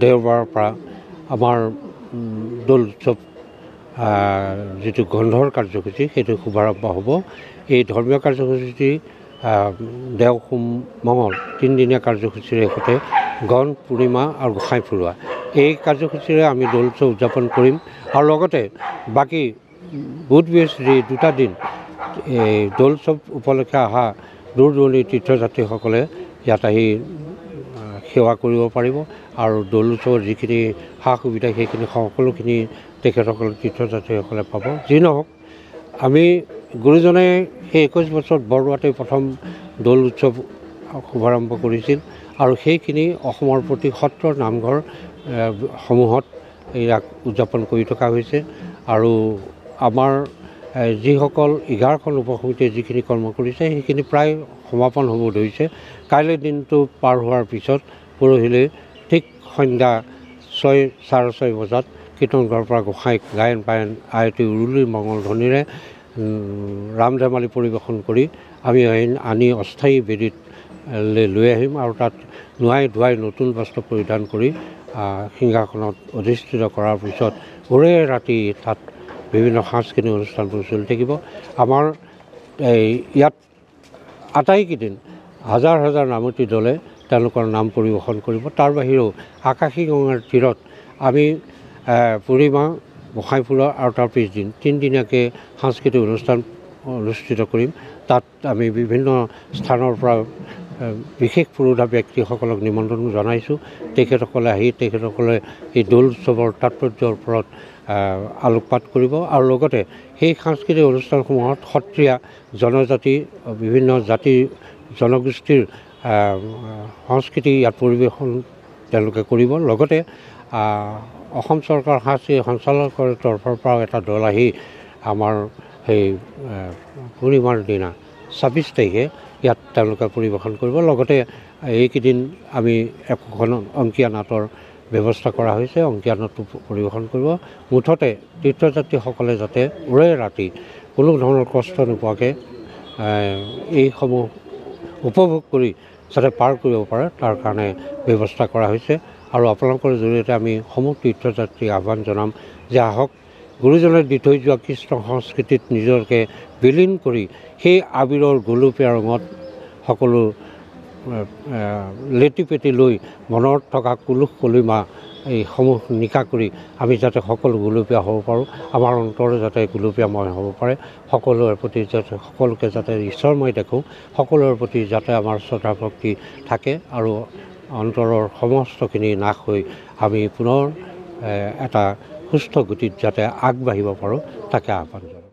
দেওবাৰৰ পৰা আমাৰ দৌল উৎসৱ যিটো গন্ধৰ কাৰ্যসূচী সেইটো শুভাৰম্ভ হ'ব। এই ধৰ্মীয় কাৰ্যসূচী দেও সোম মঙল তিনিদিনীয়া কাৰ্যসূচীৰে সৈতে গণ পূৰ্ণিমা আৰু গোঁসাই ফুৰোৱা এই কাৰ্যসূচীৰে আমি দৌল উৎসৱ উদযাপন কৰিম। আৰু লগতে বাকী বুধ বৃহস্পতি দুটা দিন এই দৌল উৎসৱ উপলক্ষে অহা দূৰ দূৰণিৰ তীৰ্থযাত্ৰীসকলে ইয়াত আহি সেৱা কৰিব পাৰিব আৰু দৌল উৎসৱৰ যিখিনি সা সুবিধা সেইখিনি সকলোখিনি তেখেতসকলে তীৰ্থযাত্ৰীসকলে পাব। যি নহওক আমি গুৰুজনে সেই 21 বছৰত বৰদোৱাতে প্ৰথম দৌল উৎসৱ শুভাৰম্ভ কৰিছিল আৰু সেইখিনি অসমৰ প্ৰতি সত্ৰ নামঘৰ সমূহত ইয়াক উদযাপন কৰি থকা হৈছে। আৰু আমাৰ যিসকল 11খন উপসমিতিয়ে যিখিনি কৰ্ম কৰিছে সেইখিনি প্ৰায় সমাপন হ'ব ধৰিছে। কাইলৈ দিনটো পাৰ হোৱাৰ পিছত পৰহিলৈ ঠিক সন্ধ্যা 6:30 বজাত কীৰ্তনঘৰৰ পৰা গোঁসাইক গায়ন বায়ন আয়তী উৰুলিৰ মঙল ধ্বনিৰে ৰাম ধেমালি পৰিৱেশন কৰি আমি আনি অস্থায়ী বেদীত লৈ আহিম আৰু তাত নোৱাই ধুৱাই নতুন বস্ত্ৰ পৰিধান কৰি সিংহাসনত অধিষ্ঠিত কৰাৰ পিছত ওৰে ৰাতি তাত বিভিন্ন সাংস্কৃতিক অনুষ্ঠানবোৰ চলি থাকিব। আমাৰ ইয়াত আটাইকেইদিন হাজাৰ হাজাৰ নামতী দলে তেওঁলোকৰ নাম পৰিৱেশন কৰিব। তাৰ বাহিৰেও আকাশী গংগাৰ তীৰত আমি পূৰ্ণিমা গোঁসাই ফুৰোৱা আৰু তাৰ পিছদিন তিনিদিনীয়াকৈ সাংস্কৃতিক অনুষ্ঠান অনুষ্ঠিত কৰিম। তাত আমি বিভিন্ন স্থানৰ পৰা বিশেষ পুৰোধা ব্যক্তিসকলক নিমন্ত্ৰণ জনাইছোঁ। তেখেতসকলে আহি তেখেতসকলে এই দৌল উৎসৱৰ তাৎপৰ্যৰ ওপৰত আলোকপাত কৰিব আৰু লগতে সেই সাংস্কৃতিক অনুষ্ঠানসমূহত সত্ৰীয়া জনজাতি বিভিন্ন জাতি জনগোষ্ঠীৰ সংস্কৃতি ইয়াত পৰিৱেশন তেওঁলোকে কৰিব। লগতে অসম চৰকাৰ সাংস্কৃতিক সঞ্চালকালয়ৰ তৰফৰ পৰাও এটা দল আহি আমাৰ সেই পূৰ্ণিমাৰ দিনা 26 তাৰিখে ইয়াত তেওঁলোকে পৰিৱেশন কৰিব। লগতে এইকেইদিন আমি একোখন অংকীয়া নাটৰ ব্যৱস্থা কৰা হৈছে, অংকীয়া নাটটো পৰিৱেশন কৰিব। মুঠতে তীৰ্থযাত্ৰীসকলে যাতে ওৰে ৰাতি কোনো ধৰণৰ কষ্ট নোপোৱাকৈ এইসমূহ উপভোগ কৰি যাতে পাৰ কৰিব পাৰে তাৰ কাৰণে ব্যৱস্থা কৰা হৈছে। আৰু আপোনালোকৰ জৰিয়তে আমি সমূহ তীৰ্থযাত্ৰীক আহ্বান জনাম যে আহক গুৰুজনে দি থৈ যোৱা কৃষ্ণ সংস্কৃতিত নিজকে বিলীন কৰি সেই আবিৰৰ গোলপীয়া ৰঙত সকলো লেটি পেটি লৈ মনত থকা কুলুষ কলিমা এইসমূহ নিকা কৰি আমি যাতে সকলো গোলপীয়া হ'ব পাৰোঁ, আমাৰ অন্তৰ যাতে গোলপীয়াময় হ'ব পাৰে, সকলোৰে প্ৰতি যাতে সকলোকে যাতে ঈশ্বৰময় দেখোঁ, সকলোৰে প্ৰতি যাতে আমাৰ শ্ৰদ্ধা ভক্তি থাকে আৰু অন্তৰৰ সমস্তখিনি নাশ হৈ আমি পুনৰ এটা সুস্থ গতিত যাতে আগবাঢ়িব পাৰোঁ তাকে আহ্বান জনাওঁ।